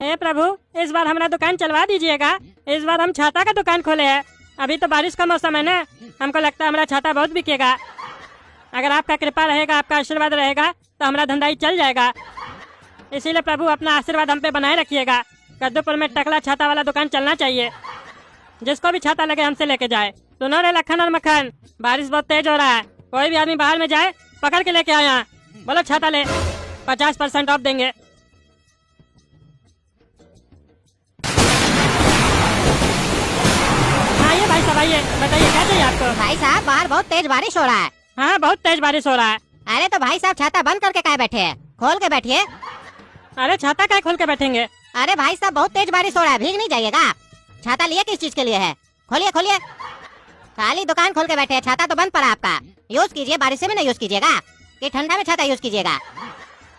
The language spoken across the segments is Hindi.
हे प्रभु, इस बार हमारा दुकान चलवा दीजिएगा। इस बार हम छाता का दुकान खोले हैं। अभी तो बारिश का मौसम है ना, हमको लगता है हमारा छाता बहुत बिकेगा। अगर आपका कृपा रहेगा, आपका आशीर्वाद रहेगा तो हमारा धंधा ही चल जाएगा। इसीलिए प्रभु अपना आशीर्वाद हम पे बनाए रखिएगा। कद्दूपुर में टकला छाता वाला दुकान चलना चाहिए। जिसको भी छाता लगे हमसे लेके जाए। सुनो रे लखन और मक्खन, बारिश बहुत तेज हो रहा है। कोई भी आदमी बाहर में जाए पकड़ के लेके आया। बोलो छाता ले, 50% ऑफ देंगे। आइए भाई साहब, आइए, बताइए क्या चाहिए आपको। भाई साहब बाहर बहुत तेज बारिश हो रहा है। हाँ, बहुत तेज बारिश हो रहा है। अरे तो भाई साहब छाता बंद करके काहे बैठे हैं? खोल के बैठिए। अरे छाता क्या खोल के बैठेंगे? अरे भाई साहब बहुत तेज बारिश हो रहा है, भीग नहीं जाइएगा। छाता लिए किस चीज के लिए है? खोलिए खोलिए। खाली दुकान खोल के बैठे हैं, छाता तो बंद पड़ा आपका। यूज कीजिए, बारिश में नहीं यूज कीजिएगा कि ठंडा में छाता यूज कीजिएगा।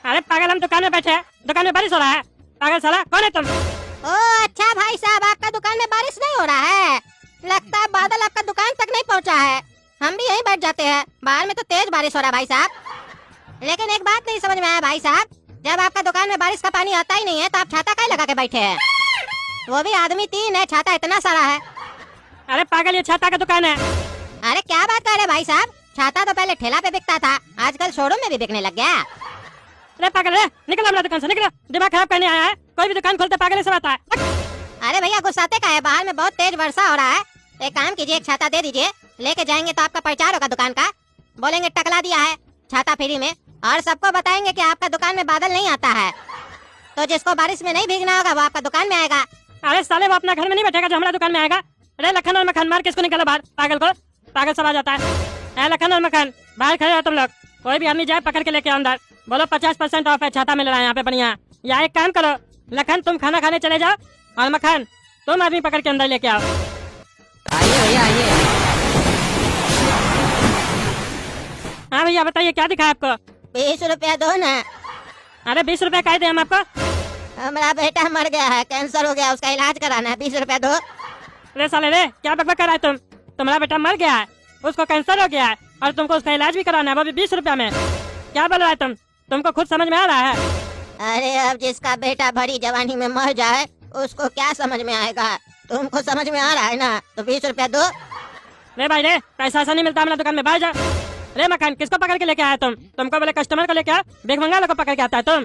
अरे पागल, हम दुकान में बैठे हैं, दुकान में बारिश हो रहा है। पागल साला, कौन है तुम? ओ अच्छा भाई साहब, आपका दुकान में बारिश नहीं हो रहा है। लगता है बादल आपका दुकान तक नहीं पहुंचा है। हम भी यहीं बैठ जाते हैं, बाहर में तो तेज बारिश हो रहा है भाई साहब। लेकिन एक बात नहीं समझ में आया भाई साहब, जब आपका दुकान में बारिश का पानी आता ही नहीं है तो आप छाता काहे लगा के बैठे हैं? वो भी आदमी 3 है, छाता इतना सारा है। अरे पागल, ये छाता का दुकान है। अरे क्या बात कर रहे भाई साहब, छाता तो पहले ठेला पे बिकता था, आजकल शोरूम में भी बिकने लग गया। अरे पागल, रे निकलो हमारा दुकान से, निकलो। दिमाग खराब करने आया है? कोई भी दुकान खोलते पागल से आता है। अरे भैया गुस्साते का है, बाहर में बहुत तेज वर्षा हो रहा है। एक काम कीजिए, एक छाता दे दीजिए, लेके जाएंगे तो आपका प्रचार होगा दुकान का। बोलेंगे टकला दिया है छाता फ्री में, और सबको बताएंगे कि आपका दुकान में बादल नहीं आता है। तो जिसको बारिश में नहीं भीगना होगा वो आपका दुकान में आएगा। अरे साले, वो अपना घर में नहीं बैठेगा जो हमारा दुकान में आएगा। अरे लखन और मक्खन, मार किसको निकालो बाहर, पागल को। पागल सब आ जाता है। अरे लखन और मक्खन, बाहर खड़े हो तुम लोग। कोई भी आदमी जाए पकड़ के लेके अंदर। बोलो 50% ऑफ है, छाता मिल रहा है यहाँ पे बढ़िया। या एक काम करो, लखन तुम खाना खाने चले जाओ और मक्खन तुम आदमी पकड़ के अंदर लेके आओ। आइए भैया आइए। हाँ भैया बताइए, क्या दिखा आपको? 20 रुपया दो ना। अरे 20 रुपया काहे दे हम आपको? हमारा बेटा मर गया है, कैंसर हो गया, उसका इलाज कराना है, 20 रुपया दो। अरे साले रे, क्या बकबक कर रहा है तुम? तुम्हारा बेटा मर गया है, उसको कैंसर हो गया है और तुमको उसका इलाज भी कराना है, वो भी 20 रुपया में। क्या बोल रहा है तुम? तुमको खुद समझ में आ रहा है? अरे अब जिसका बेटा भरी जवानी में मर जाए उसको क्या समझ में आएगा? तुमको समझ में आ रहा है ना, तो 20 रुपया दो। रे भाई रे, पैसा ऐसा नहीं मिलता हमारा दुकान में, बाहर जा। रे मकान, किसको पकड़ के लेके आया तुम? तुमको बोले कस्टमर को लेके आओ, बेगमंगा लोग को पकड़ के आता है तुम।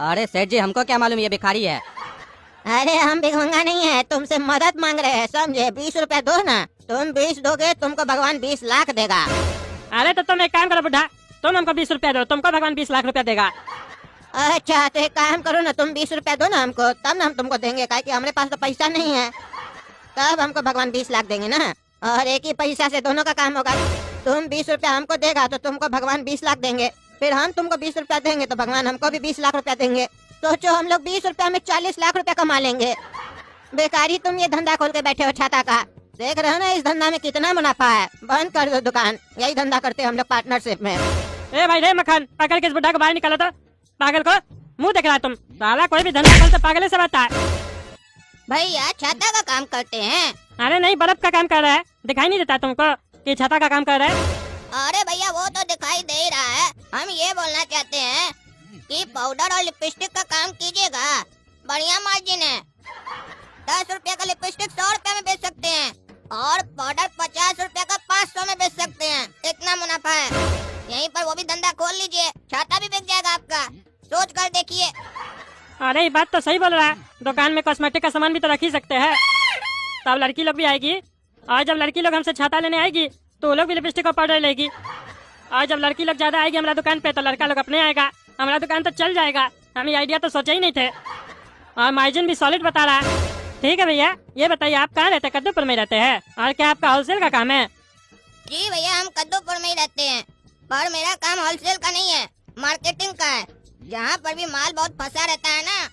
अरे सेठ जी, हमको क्या मालूम ये भिखारी है। अरे हम भिखमंगा नहीं है, तुमसे मदद मांग रहे हैं, समझे? 20 रुपया दो ना। तुम 20 दोगे तुमको भगवान 20 लाख देगा। अरे तो तुम एक काम करो बुढ़ा, तुम हमको 20 रुपया दो, तुमको भगवान 20 लाख रुपया देगा। अच्छा तो एक काम करो ना, तुम 20 रुपया दो ना हमको, तब ना हम तुमको देंगे, काहे कि हमारे पास तो पैसा नहीं है। तब हमको भगवान 20 लाख देंगे ना, और एक ही पैसा से दोनों का काम होगा। तुम 20 रुपया हमको देगा तो तुमको भगवान 20 लाख देंगे, फिर हम तुमको 20 रुपया देंगे तो भगवान हमको भी 20 लाख रुपया देंगे। सोचो हम लोग 20 रुपया में 40 लाख रुपया कमा लेंगे। बेकारी तुम ये धंधा खोल के बैठे हो छाता का, देख रहे हो ना इस धंधा में कितना मुनाफा है। बंद कर दो दुकान, यही धंधा करते हैं हम लोग पार्टनरशिप में। ए भाई रे मखान, पकड़ के इस बुढ़ा को बाहर निकालो तो। पागल को मुंह देख रहा है तुम? साला कोई भी धंधा खोलते पागल से रहता है। भैया छाता का काम करते हैं? अरे नहीं, बल्ब का काम कर रहा है, दिखाई नहीं देता तुमको कि छाता का काम कर रहा है? अरे भैया वो तो दिखाई दे ही रहा है, हम ये बोलना चाहते हैं कि पाउडर और लिपस्टिक का काम कीजिएगा, बढ़िया मार्जिन है। 10 रुपया का लिपस्टिक 100 रुपया में बेच सकते हैं, और पाउडर 50 रुपया का 500 में बेच सकते हैं, इतना मुनाफा है। यहीं पर वो भी धंधा खोल लीजिए, छाता भी बिक जाएगा आपका, सोच कर देखिए। अरे ये बात तो सही बोल रहा है, दुकान में कॉस्मेटिक का सामान भी तो रख ही सकते हैं। तब लड़की लोग भी आएगी, और जब लड़की लोग हमसे छाता लेने आएगी तो वो लोग भी लिपस्टिक और पाउडर लेगी, और जब लड़की लोग ज्यादा आएगी हमारा दुकान पे तो लड़का लोग अपने आएगा, हमारा दुकान तो चल जाएगा। हम ये आइडिया तो सोचे ही नहीं थे, और मार्जिन भी सॉलिड बता रहा है। ठीक है भैया, ये बताइए आप कहाँ रहते हैं? कद्दूपुर में रहते हैं? और क्या आपका होलसेल का काम है? जी भैया हम कद्दूपुर में ही रहते हैं, पर मेरा काम होलसेल का नहीं है, मार्केटिंग का है। जहाँ पर भी माल बहुत फंसा रहता है ना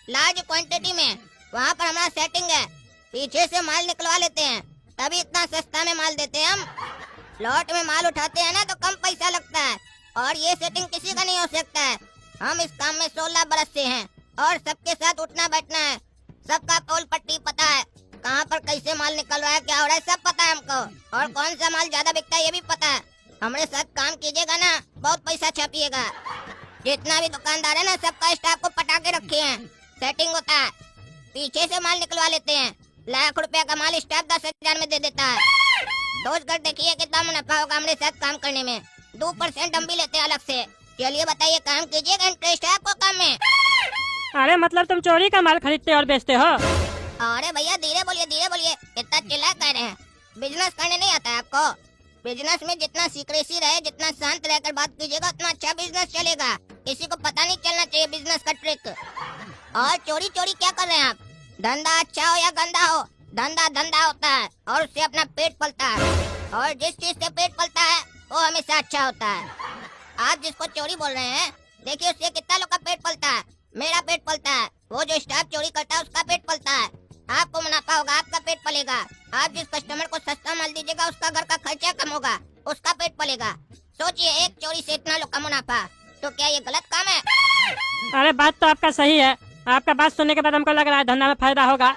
लार्ज क्वांटिटी में, वहाँ पर हमारा सेटिंग है, पीछे से माल निकलवा लेते हैं, तभी इतना सस्ता में माल देते हैं हम। लॉट में माल उठाते हैं ना तो कम पैसा लगता है, और ये सेटिंग किसी का नहीं हो सकता है। हम इस काम में 16 बरस से हैं, और सबके साथ उठना बैठना है, सबका पोल पट्टी पता है, कहाँ पर कैसे माल निकल रहा है, क्या हो रहा है, सब पता है हमको, और कौन सा माल ज्यादा बिकता है ये भी पता है। हमारे साथ काम कीजिएगा ना, बहुत पैसा छापिएगा। जितना भी दुकानदार है ना, सबका स्टाफ को पटा के रखे हैं, सेटिंग होता है, पीछे से माल निकलवा लेते हैं। लाख रुपया का माल स्टाफ 10,000 में दे देता है। सोच कर देखिए कितना मुनाफा होगा हमारे साथ काम करने में। 2% हम भी लेते हैं अलग से। चलिए बताइए, काम कीजिएगा, इंटरेस्ट है आपको काम में? अरे मतलब तुम चोरी का माल खरीदते और बेचते हो? अरे भैया धीरे बोलिए, इतना चिल्ला कह रहे हैं। बिजनेस करने नहीं आता है आपको? बिजनेस में जितना सीक्रेसी रहे, जितना शांत रहकर बात कीजिएगा, उतना अच्छा बिजनेस चलेगा। किसी को पता नहीं चलना चाहिए बिजनेस का ट्रिक। और चोरी क्या कर रहे हैं आप? धंधा अच्छा हो या गंदा हो, धंधा धंधा होता है और उससे अपना पेट पलता है। और जिस चीज से पेट पलता है वो हमेशा अच्छा होता है। आप जिसको चोरी बोल रहे हैं, देखिए उससे कितना लोग का पेट पलता है। मेरा पेट पलता है, वो जो स्टाफ चोरी करता है उसका पेट पलता है। आपको मुनाफा होगा, आपका पेट पलेगा। आप जिस कस्टमर को सस्ता माल दीजिएगा उसका घर का खर्चा कम होगा, उसका पेट पलेगा। सोचिए, एक चोरी से इतना लोग का मुनाफा, तो क्या ये गलत काम है? अरे बात तो आपका सही है। आपका बात सुनने के बाद हमको लग रहा है धंधा में फायदा होगा।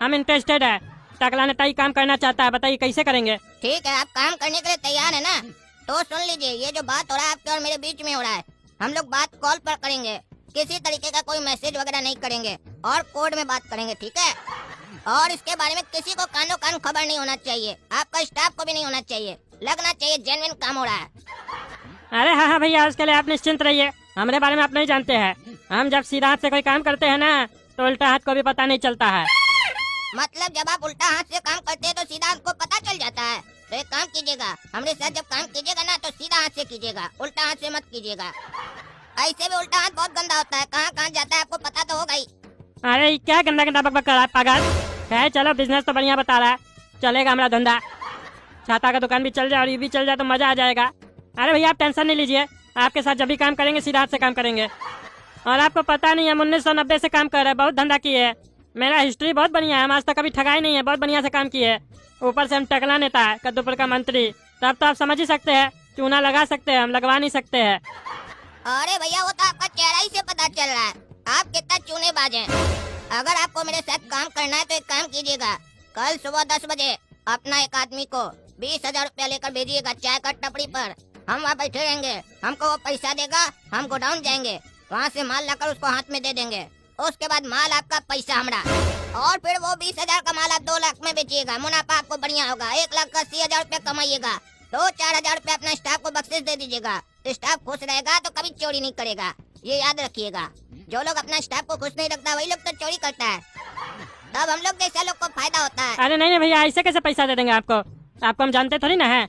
हम इंटरेस्टेड है। टकला नेता काम करना चाहता है, बताइए कैसे करेंगे? ठीक है, आप काम करने के लिए तैयार है ना? तो सुन लीजिए, ये जो बात हो रहा है आपके और मेरे बीच में हो रहा है, हम लोग बात कॉल पर करेंगे। किसी तरीके का कोई मैसेज वगैरह नहीं करेंगे और कोड में बात करेंगे, ठीक है? और इसके बारे में किसी को कानो कान खबर नहीं होना चाहिए। आपका स्टाफ को भी नहीं होना चाहिए। लगना चाहिए जेन्युइन काम हो रहा है। अरे हाँ भैया, उसके लिए आप निश्चिंत रहिए। हमारे बारे में आप नहीं जानते हैं। हम जब सीधा हाथ से कोई काम करते हैं ना, तो उल्टा हाथ को भी पता नहीं चलता है। मतलब जब आप उल्टा हाथ से काम करते हैं तो सीधा हाथ को पता चल जाता है। तो एक काम कीजिएगा, हमारे साथ जब काम कीजिएगा ना तो सीधा हाथ से कीजिएगा, उल्टा हाथ से मत कीजिएगा। ऐसे भी उल्टा हाथ बहुत गंदा होता है, कहाँ कहाँ जाता है आपको पता तो होगा ही। अरे क्या गंदा गंदा बकबक कर रहा है पागल? है चलो, बिजनेस तो बढ़िया बता रहा है, चलेगा हमारा धंधा। छाता का दुकान भी चल जाए और ये भी चल जाए तो मजा आ जाएगा। अरे भैया आप टेंशन नहीं लीजिए, आपके साथ जब भी काम करेंगे सीधा हाथ से काम करेंगे। और आपको पता नहीं है, हम 1990 से काम कर रहे हैं, बहुत धंधा किए है। मेरा हिस्ट्री बहुत बढ़िया है, हम आज तक कभी ठगाई नहीं है, बहुत बढ़िया से काम किए है। ऊपर से हम टकला नेता है, कद्दूपुर का मंत्री, तब तो आप समझ ही सकते हैं। चूना लगा सकते हैं, हम लगवा नहीं सकते हैं। अरे भैया वो तो आपका चेहरा ही से पता चल रहा है, आप कितना चूनेबाज हैं। अगर आपको मेरे साथ काम करना है तो एक काम कीजिएगा, कल सुबह 10 बजे अपना एक आदमी को 20,000 रुपया लेकर भेजिएगा चाय का टपरी पर। हम वहाँ बैठे रहेंगे, हमको वो पैसा देगा, हम गोडाउन जाएंगे, वहाँ से माल लाकर उसको हाथ में दे देंगे। उसके बाद माल आपका, पैसा हमारा। और फिर वो 20,000 का माल आप 2 लाख में बेचिएगा, मुनाफा आपको बढ़िया होगा। 1,80,000 रुपया कमाइएगा, तो 4,000 रुपया अपना स्टाफ को बख्शिश दे दीजिएगा। तो स्टाफ खुश रहेगा तो कभी चोरी नहीं करेगा, ये याद रखिएगा। जो लोग अपना स्टाफ को खुश नहीं रखता वही लोग तो चोरी करता है, तब हम लोग जैसा लोग को फायदा होता है। अरे नहीं भैया, ऐसे कैसे पैसा दे देंगे आपको? आपको हम जानते थोड़ी ना है।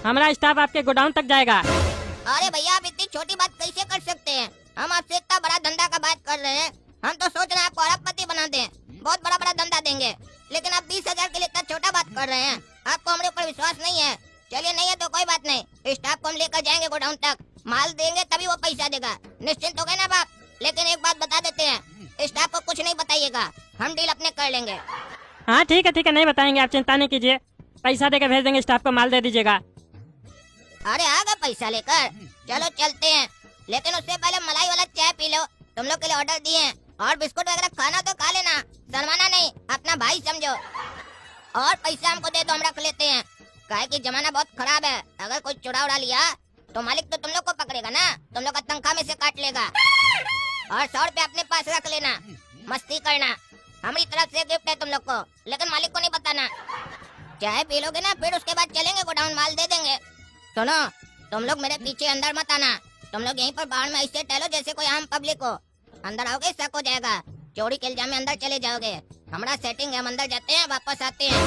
हमारा स्टाफ आपके गोडाउन तक जाएगा। अरे भैया आप इतनी छोटी बात कैसे कर सकते हैं? हम आपसे इतना बड़ा धंधा का बात कर रहे हैं, हम तो सोच रहे हैं आपको अरबपति बना दें, बहुत बड़ा बड़ा धंधा देंगे। लेकिन आप 20,000 के लिए इतना छोटा बात कर रहे हैं, आपको हमारे ऊपर विश्वास नहीं है। चलिए नहीं है तो कोई बात नहीं, स्टाफ को हम लेकर जाएंगे गोडाउन तक, माल देंगे तभी वो पैसा देगा। निश्चिंत हो गए ना बाप? लेकिन एक बात बता देते हैं, स्टाफ को कुछ नहीं बताइएगा, हम डील अपने कर लेंगे। हाँ ठीक है, नहीं बताएंगे, आप चिंता नहीं कीजिए। पैसा देकर भेज देंगे, स्टाफ को माल दे दीजिएगा। अरे आ गए पैसा लेकर, चलो चलते हैं। लेकिन उससे पहले मलाई वाला चाय पी लो, तुम लोग के लिए ऑर्डर दिए हैं। और बिस्कुट वगैरह खाना तो खा लेना, शर्माना नहीं, अपना भाई समझो। और पैसा हमको दे दो, हम रख लेते हैं। काहे कि जमाना बहुत खराब है, अगर कोई चुरा उड़ा लिया तो मालिक तो तुम लोग को पकड़ेगा ना, तुम लोग का तनख्वाह में से काट लेगा। और 100 रुपया अपने पास रख लेना, मस्ती करना, हमारी तरफ से गिफ्ट है तुम लोग को, लेकिन मालिक को नहीं बताना। चाय पी लोगे ना, फिर उसके बाद चलेंगे गोडाउन, माल दे देंगे। सुनो, तुम लोग मेरे पीछे अंदर मत आना, तुम लोग यहीं पर बाहर में ऐसे टहलो जैसे कोई आम पब्लिक हो। अंदर आओगे शक हो जाएगा, चोरी के इल्जाम में अंदर चले जाओगे। हमारा सेटिंग है, हम अंदर जाते हैं वापस आते हैं,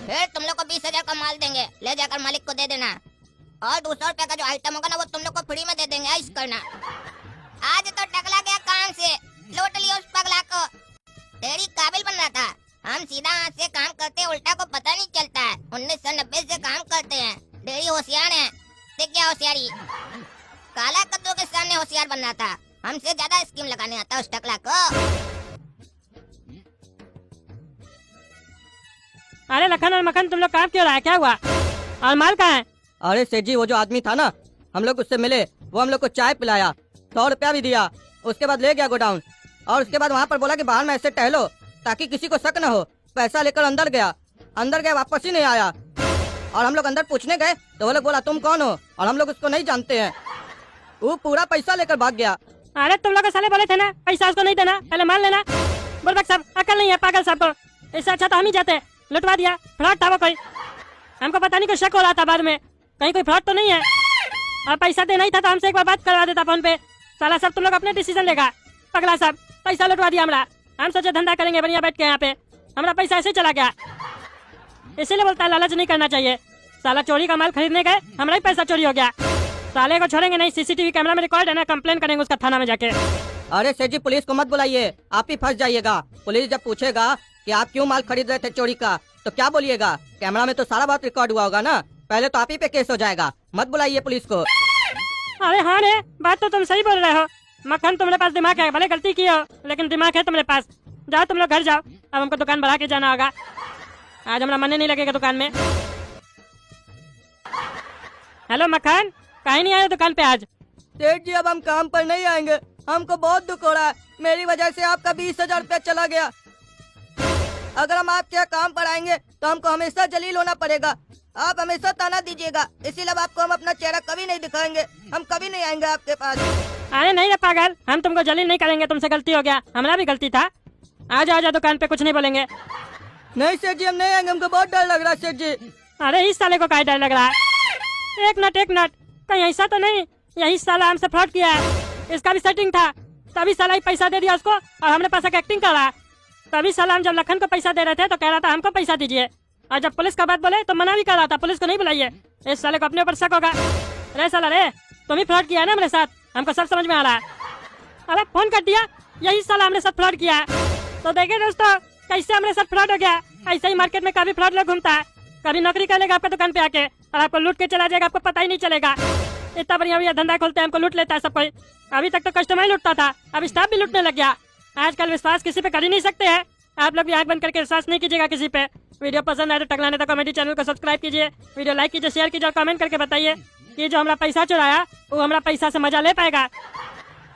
फिर तुम लोग को 20,000 का माल देंगे, ले जाकर मालिक को दे देना। और 200 रुपया का जो आइटम होगा ना वो तुम लोग को फ्री में दे देंगे, ऐश करना। आज तो टकला गया काम से, लौट लिया उस पगला को। तेरी काबिल बन रहा था, हम सीधा हाथ से काम करते हैं, उल्टा को पता नहीं चलता है। 1990 से काम करते हैं, डेरी होशियार है, देख क्या होशियारी। काला कद्दू के सामने होशियार बन रहा था, हमसे ज्यादा स्कीम लगाने आता उस टकला को। अरे लखन और मखन, तुम लोग काम क्यों रहा है? क्या हुआ? और माल कहाँ है? अरे सेठ जी, वो जो आदमी था ना, हम लोग उससे मिले, वो हम लोग को चाय पिलाया, 100 रुपया भी दिया, उसके बाद ले गया गोडाउन। और उसके बाद वहाँ पर बोला कि बाहर में ऐसे टहलो ताकि किसी को शक न हो। पैसा लेकर अंदर गया, वापस ही नहीं आया। और हम लोग अंदर पूछने गए तो वो लोग बोला तुम कौन हो, और हम लोग उसको नहीं जानते हैं। वो पूरा पैसा लेकर भाग गया। अरे तुम लोग साले बोले थे ना पैसा उसको नहीं देना, पहले मान लेना। बुर्बक साहब अकल नहीं है पागल साहब को, इससे अच्छा तो हम ही जाते, लुटवा दिया। फ्रॉड था वो कोई, हमको पता नहीं कुछ शक हो रहा था बाद में, कहीं कोई फ्रॉड तो नहीं है। अब पैसा देना ही था तो हमसे एक बार बात करवा देता फोन पे। साला सब तुम लोग अपने डिसीजन लेगा। पगला साहब पैसा लुटवा दिया हमरा, हम सोचे धंधा करेंगे बढ़िया बैठ के यहाँ पे, हमारा पैसा ऐसे चला गया। इसीलिए बोलता है लालच नहीं करना चाहिए। साला चोरी का माल खरीदने गए, हमारा ही पैसा चोरी हो गया। साले को छोड़ेंगे नहीं, सीसीटीवी कैमरा में रिकॉर्ड है ना, कंप्लेन करेंगे उसका थाना में जाके। अरे सेठ जी पुलिस को मत बुलाइए, आप ही फंस जाइएगा। पुलिस जब पूछेगा कि आप क्यों माल खरीद रहे थे चोरी का, तो क्या बोलिएगा? कैमरा में तो सारा बात रिकॉर्ड हुआ होगा ना, पहले तो आप ही पे केस हो जाएगा। मत बुलाइए पुलिस को। अरे हाँ रे, बात तो तुम सही बोल रहे हो। मक्खन तुम्हारे पास दिमाग है, भले गलती की हो लेकिन दिमाग है तुम्हारे पास। जाओ तुम लोग घर जाओ, अब हमको दुकान बढ़ा के जाना होगा। आज हमारा मन नहीं लगेगा दुकान में। हेलो मक्खन, कहीं नहीं आए दुकान पे आज? सेठ जी अब हम काम पर नहीं आएंगे, हमको बहुत दुख हो रहा है। मेरी वजह से आपका 20,000 रुपया चला गया। अगर हम आपके यहाँ काम पर आएंगे तो हमको हमेशा जलील होना पड़ेगा। आप हमेशा ताना दीजिएगा, इसीलिए अब आपको हम अपना चेहरा कभी नहीं दिखाएंगे, हम कभी नहीं आएंगे आपके पास। अरे नहीं रे पागल, हम तुमको जलील नहीं करेंगे, तुमसे गलती हो गया, हमारा भी गलती था। आ जाओ दुकान पे, कुछ नहीं बोलेंगे। नहीं सेठ जी हम नहीं आएंगे, हमको बहुत डर लग रहा है सेठ जी। अरे इस साले को क्या डर लग रहा है? एक मिनट, कहीं ऐसा तो नहीं यही साला हमसे फ्रॉड किया है? इसका भी सेटिंग था, तभी साला ही पैसा दे दिया उसको और हमने पैसा का एक्टिंग करा। तभी साला हम जब लखन को पैसा दे रहे थे तो कह रहा था हमको पैसा दीजिए, और जब पुलिस का बात बोले तो मना भी कर रहा था, पुलिस को नहीं बुलाइए। इस साले को अपने ऊपर शक होगा। रे साला रे, तुम ही फ्रॉड किया है ना मेरे साथ, हमको सब समझ में आ रहा है। अरे फोन कर दिया, यही साला हमने साथ फ्रॉड किया है। तो देखिए दोस्तों कैसे हमारे साथ फ्रॉड हो गया। ऐसे ही मार्केट में काफी फ्रॉड लोग घूमता है, कभी नौकरी कर लेगा आपका दुकान पे आके और आपको लूट के चला जाएगा, आपको पता ही नहीं चलेगा। इतना बढ़िया धंधा खोलते हैं, हमको लूट लेता है सब कोई। अभी तक तो कस्टमर ही लूटता था, अब स्टाफ भी लूटने लग गया। आजकल विश्वास किसी पे कर ही नहीं सकते हैं। आप लोग भी आंख बंद करके विश्वास नहीं कीजिएगा किसी पे। वीडियो पसंद आए तो टकलाने तो कॉमेडी चैनल को सब्सक्राइब कीजिए, वीडियो लाइक कीजिए, शेयर कीजिए और कमेंट करके बताइए कि जो हमारा पैसा चुराया वो हमारा पैसा से मजा ले पाएगा।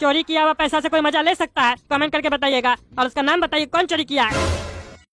चोरी किया हुआ पैसा से कोई मजा ले सकता है? कमेंट करके बताइएगा और उसका नाम बताइए कौन चोरी किया है।